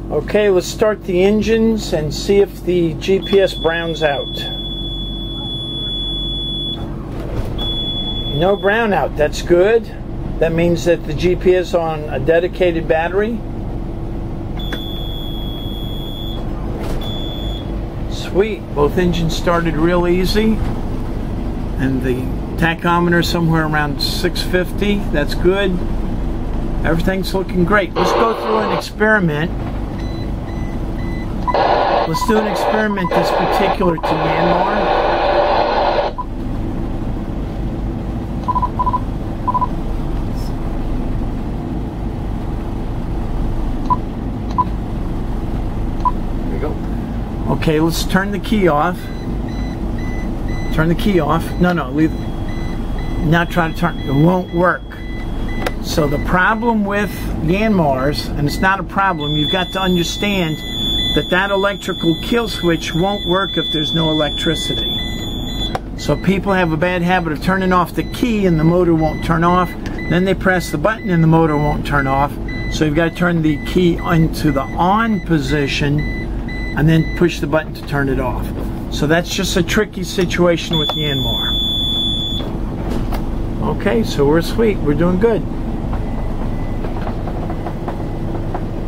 Okay, let's start the engines and see if the GPS browns out. No brownout, that's good. That means that the GPS is on a dedicated battery. Sweet, both engines started real easy. And the tachometer somewhere around 650, that's good. Everything's looking great. Let's go through an experiment. Let's do an experiment that's particular to Yanmar. There we go. Okay, let's turn the key off. Turn the key off. No, leave it. Now try to turn. It won't work. So the problem with Yanmars, and it's not a problem, you've got to understand that electrical kill switch won't work if there's no electricity. So people have a bad habit of turning off the key and the motor won't turn off. Then they press the button and the motor won't turn off. So you've got to turn the key into the on position and then push the button to turn it off. So that's just a tricky situation with Yanmar. Okay, so we're sweet. We're doing good.